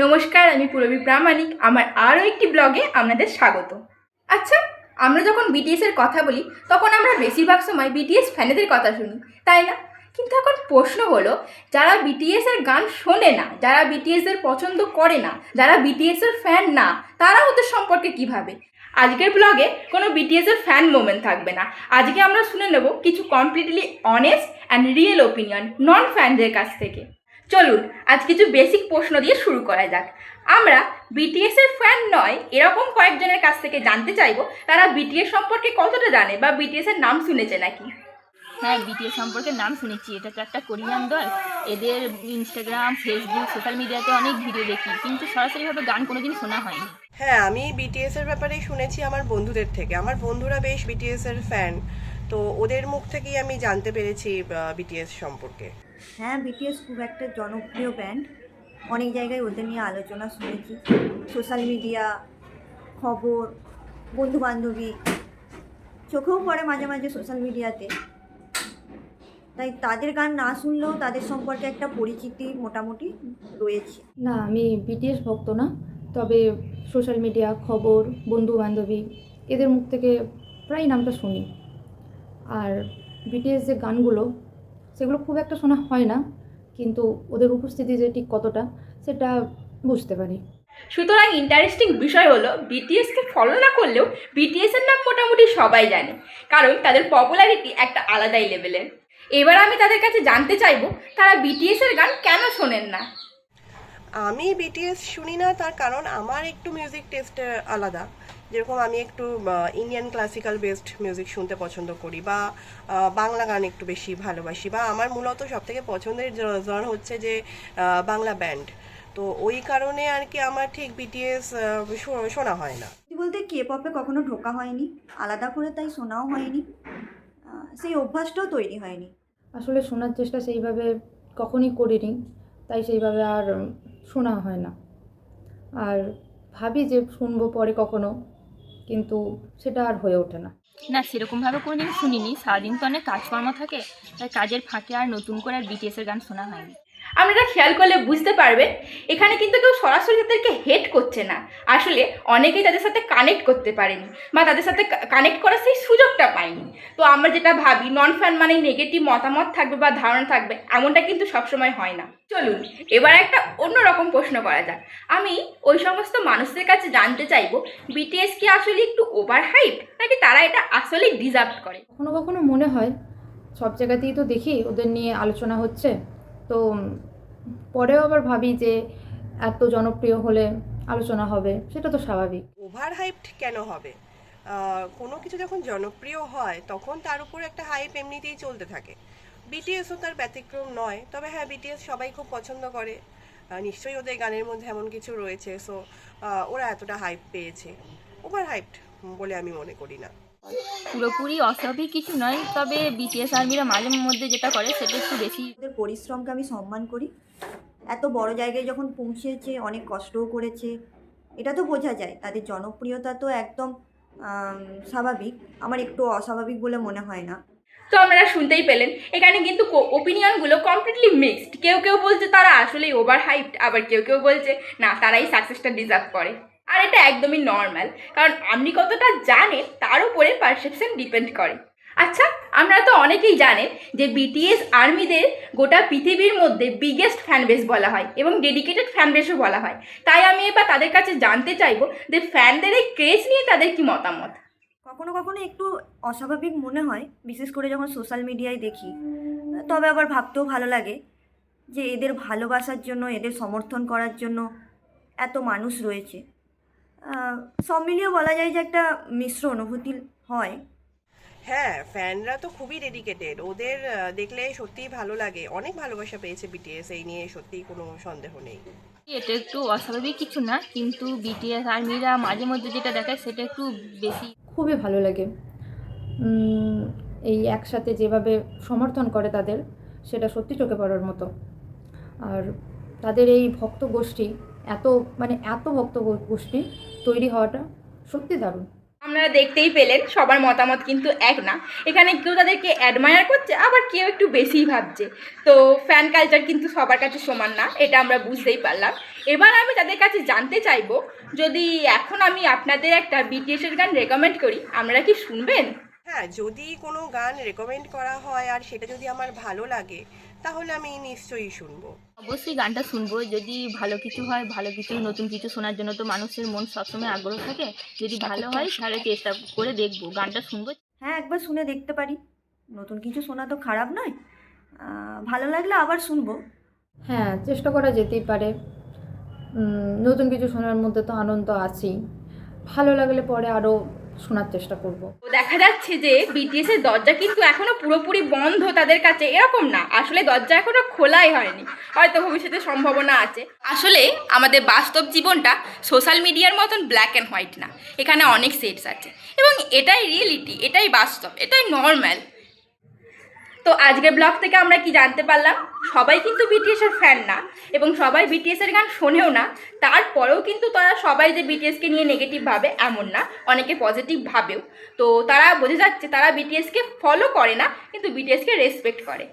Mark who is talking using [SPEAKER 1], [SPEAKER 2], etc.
[SPEAKER 1] নমস্কার, আমি পূরবী প্রামাণিক। আমার আরও একটি ব্লগে আপনাদের স্বাগত। আচ্ছা, আমরা যখন বিটিএসের কথা বলি তখন আমরা বেশিরভাগ সময় বিটিএস ফ্যানেদের কথা শুনি, তাই না? কিন্তু এখন প্রশ্ন হলো, যারা বিটিএসের গান শোনে না, যারা বিটিএসের পছন্দ করে না, যারা বিটিএসের ফ্যান না, তারা ওদের সম্পর্কে কীভাবে? আজকের ব্লগে কোনো বিটিএসের ফ্যান মোমেন্ট থাকবে না। আজকে আমরা শুনে নেব কিছু completely honest and real opinion non ফ্যানদের কাছ থেকে। চলুন আজ কিছু বেসিক প্রশ্ন দিয়ে শুরু করা যাক। আমরা বিটিএসের ফ্যান নয় এরকম কয়েকজনের কাছ থেকে জানতে চাইবো তারা বিটিএস সম্পর্কে কতটা জানে বা বিটিএসের নাম শুনেছে নাকি।
[SPEAKER 2] হ্যাঁ, বিটিএস সম্পর্কে নাম শুনেছি। এটা তো একটা কোরিয়ান দল। এদের ইনস্টাগ্রাম, ফেসবুক, সোশ্যাল মিডিয়াতে অনেক ভিডিও দেখি, কিন্তু সরাসরিভাবে গান কোনোদিন শোনা হয়নি।
[SPEAKER 3] হ্যাঁ, আমি বিটিএস এর ব্যাপারেই শুনেছি আমার বন্ধুদের থেকে। আমার বন্ধুরা বেশ বিটিএস এর ফ্যান, তো ওদের মুখ থেকেই আমি জানতে পেরেছি বিটিএস সম্পর্কে।
[SPEAKER 4] হ্যাঁ, বিটিএস খুব একটা জনপ্রিয় ব্যান্ড। অনেক জায়গায় ওদের নিয়ে আলোচনা শুনেছি, সোশ্যাল মিডিয়া, খবর, বন্ধুবান্ধবী, চোখেও পড়ে মাঝে মাঝে সোশ্যাল মিডিয়াতে। তাই তাদের গান না শুনলেও তাদের সম্পর্কে একটা পরিচিতি মোটামুটি রয়েছে।
[SPEAKER 5] না, আমি বিটিএস ভক্ত না, তবে সোশ্যাল মিডিয়া, খবর, বন্ধু-বান্ধবী এদের মুখ থেকে প্রায় নামটা শুনি। আর বিটিএস যে গানগুলো, সেগুলো খুব একটা শোনা হয় না, কিন্তু ওদের উপস্থিতি যে ঠিক কতটা সেটা বুঝতে পারি।
[SPEAKER 1] সুতরাং ইন্টারেস্টিং বিষয় হলো, বিটিএসকে ফলো না করলেও বিটিএসের নাম মোটামুটি সবাই জানে, কারণ তাদের পপুলারিটি একটা আলাদাই লেভেলের। এবার আমি তাদের কাছে জানতে চাইবো তারা বিটিএসের গান কেন শোনেন না।
[SPEAKER 3] আমি বিটিএস শুনি না, তার কারণ আমার একটু মিউজিক টেস্ট আলাদা। যেরকম আমি একটু ইন্ডিয়ান ক্লাসিক্যাল বেসড মিউজিক শুনতে পছন্দ করি, বা বাংলা গান একটু বেশি ভালোবাসি, বা আমার মূলত সবথেকে পছন্দের জন হচ্ছে যে বাংলা ব্যান্ড। তো ওই কারণে আর কি আমার ঠিক বিটিএস শোনা হয় না।
[SPEAKER 4] বলতে কে পপে কখনো ঢোকা হয়নি আলাদা করে, তাই শোনাও হয়নি, সেই অভ্যাসটাও তৈরি হয়নি।
[SPEAKER 5] আসলে শোনার চেষ্টা সেইভাবে কখনই করিনি, তাই সেইভাবে আর শোনা হয় না। আর ভাবি যে শুনবো পরে কখনো, কিন্তু সেটা আর হয়ে ওঠে না।
[SPEAKER 2] না, সেরকমভাবে কোনোদিন শুনিনি। সারাদিন তো অনেক কাজকর্ম থাকে, তাই কাজের ফাঁকে আর নতুন করে আর বিটিএসের গান শোনা হয়নি।
[SPEAKER 1] আপনারা খেয়াল করলে বুঝতে পারবেন, এখানে কিন্তু কেউ সরাসরি তাদেরকে হেট করছে না। আসলে অনেকেই তাদের সাথে কানেক্ট করতে পারেনি বা তাদের সাথে কানেক্ট করার সেই সুযোগটা পায়নি। তো আমরা যেটা ভাবি নন ফ্যান মানে নেগেটিভ মতামত থাকবে বা ধারণা থাকবে, এমনটা কিন্তু সবসময় হয় না। চলুন এবার একটা অন্যরকম প্রশ্ন করা যাক। আমি ওই সমস্ত মানুষদের কাছে জানতে চাইবো, বিটিএস কি আসলে একটু ওভার হাইপ, নাকি তারা এটা আসলে ডিজার্ভ করে?
[SPEAKER 5] কখনো কখনো মনে হয়, সব জায়গাতেই তো দেখি ওদের নিয়ে আলোচনা হচ্ছে, তো পরেও আবার ভাবি যে এত জনপ্রিয় হলে আলোচনা হবে, সেটা তো স্বাভাবিক।
[SPEAKER 3] ওভার হাইপড কেন হবে? কোনো কিছু যখন জনপ্রিয় হয় তখন তার উপর একটা হাইপ এমনিতেই চলতে থাকে। বিটিএসও তার ব্যতিক্রম নয়। তবে হ্যাঁ, বিটিএস সবাই খুব পছন্দ করে, নিশ্চয়ই ওদের গানের মধ্যে এমন কিছু রয়েছে, সো ওরা এতটা হাইপ পেয়েছে। ওভার হাইপড বলে আমি মনে করি না।
[SPEAKER 2] পুরোপুরি অস্বাভাবিক কিছু নয়, তবে বিটিএস আর্মিরা মাঝে মধ্যে যেটা করে সেটা একটু বেশি।
[SPEAKER 4] ওদের পরিশ্রমকে আমি সম্মান করি। এত বড় জায়গায় যখন পৌঁছেছে, অনেক কষ্টও করেছে, এটা তো বোঝা যায়। তাদের জনপ্রিয়তা তো একদম স্বাভাবিক, আমার একটু অস্বাভাবিক বলে মনে হয় না।
[SPEAKER 1] তো আপনারা শুনতেই পেলেন, এখানে কিন্তু ওপিনিয়নগুলো কমপ্লিটলি মিক্সড। কেউ কেউ বলছে তারা আসলেই ওভার হাইপড, আবার কেউ কেউ বলছে না, তারাই সাকসেসটা ডিজার্ভ করে। আর এটা একদমই নর্মাল, কারণ আপনি কতটা জানেন তার উপরে পারসেপশন ডিপেন্ড করে। আচ্ছা, আপনারা তো অনেকেই জানেন যে বিটিএস আর্মিদের গোটা পৃথিবীর মধ্যে বিগেস্ট ফ্যানবেস বলা হয় এবং ডেডিকেটেড ফ্যানবেসও বলা হয়। তাই আমি এবার তাদের কাছে জানতে চাইবো যে ফ্যানদের এই ক্রেজ নিয়ে তাদের কি মতামত।
[SPEAKER 4] কখনো কখনো একটু অস্বাভাবিক মনে হয়, বিশেষ করে যখন সোশ্যাল মিডিয়ায় দেখি। তবে আবার ভাবতেও ভালো লাগে যে এদের ভালোবাসার জন্য, এদের সমর্থন করার জন্য এত মানুষ রয়েছে। সব মিলিয়ে বলা যায় যে একটা মিশ্র অনুভূতি হয়।
[SPEAKER 3] হ্যাঁ, ফ্যানরা তো খুবই ডেডিকেটেড। ওদের দেখলে সত্যিই ভালো লাগে। অনেক ভালোবাসা পেয়েছে বিটিএস, এই নিয়ে সত্যিই কোনো সন্দেহ নেই।
[SPEAKER 2] এটা একটু অস্বাভাবিক কিছু না, কিন্তু বিটিএস আর্মিরা মাঝে মধ্যে যেটা দেখায় সেটা একটু বেশি।
[SPEAKER 5] খুবই ভালো লাগে। এই একসাথে যেভাবে সমর্থন করে তাদের, সেটা সত্যি চোখে পড়ার মতো। আর তাদের এই ভক্ত গোষ্ঠী, এত ভক্ত গোষ্ঠী তৈরি হওয়াটা সত্যি দারুণ।
[SPEAKER 1] আপনারা দেখতেই পেলেন সবার মতামত কিন্তু এক না। এখানে কেউ তাদেরকে অ্যাডমায়ার করছে, আবার কেউ একটু বেশিই ভাবছে। তো ফ্যান কালচার কিন্তু সবার কাছে সমান না, এটা আমরা বুঝতেই পারলাম। এবার আমি তাদের কাছে জানতে চাইবো, যদি এখন আমি আপনাদের একটা বিটিএসের গান রেকমেন্ড করি, আপনারা কি শুনবেন?
[SPEAKER 3] হ্যাঁ, যদি কোনো গান রেকমেন্ড করা হয় আর সেটা যদি আমার ভালো লাগে তাহলে আমি নিশ্চয়ই শুনবো।
[SPEAKER 2] অবশ্যই গানটা শুনবো, যদি ভালো কিছু হয়, ভালো কিছু নতুন কিছু শোনার জন্য তো মানুষের মন সবসময় আগ্রহ থাকে। যদি ভালো হয় তাহলে চেষ্টা করে দেখবো, গানটা শুনবো।
[SPEAKER 4] হ্যাঁ, একবার শুনে দেখতে পারি, নতুন কিছু শোনা তো খারাপ নয়। ভালো লাগলে আবার শুনবো।
[SPEAKER 5] হ্যাঁ, চেষ্টা করা যেতেই পারে। নতুন কিছু শোনার মধ্যে তো আনন্দ আছেই, ভালো লাগলে পরে আরও শোনার চেষ্টা করব।
[SPEAKER 1] তো দেখা যাচ্ছে যে বিটিএস এর দরজা কিন্তু এখনো পুরোপুরি বন্ধ তাদের কাছে, এরকম না, আসলে দরজা এখনো খোলাই হয়নি, হয়তো ভবিষ্যতে সম্ভাবনা আছে। আসলে আমাদের বাস্তব জীবনটা সোশ্যাল মিডিয়ার মতন ব্ল্যাক অ্যান্ড হোয়াইট না, এখানে অনেক সেটস আছে এবং এটাই রিয়েলিটি, এটাই বাস্তব, এটাই নর্মাল। তো আজকের ব্লগ থেকে আমরা কি জানতে পারলাম, সবাই কিন্তু বিটিএসের ফ্যান না এবং সবাই বিটিএসের গান শোনেও না। তারপরেও কিন্তু তারা সবাই যে বিটিএসকে নিয়ে নেগেটিভ ভাবে এমন না, অনেকে পজিটিভ ভাবেও। তো তারা বোঝা যাচ্ছে তারা বিটিএসকে ফলো করে না কিন্তু বিটিএসকে রেসপেক্ট করে।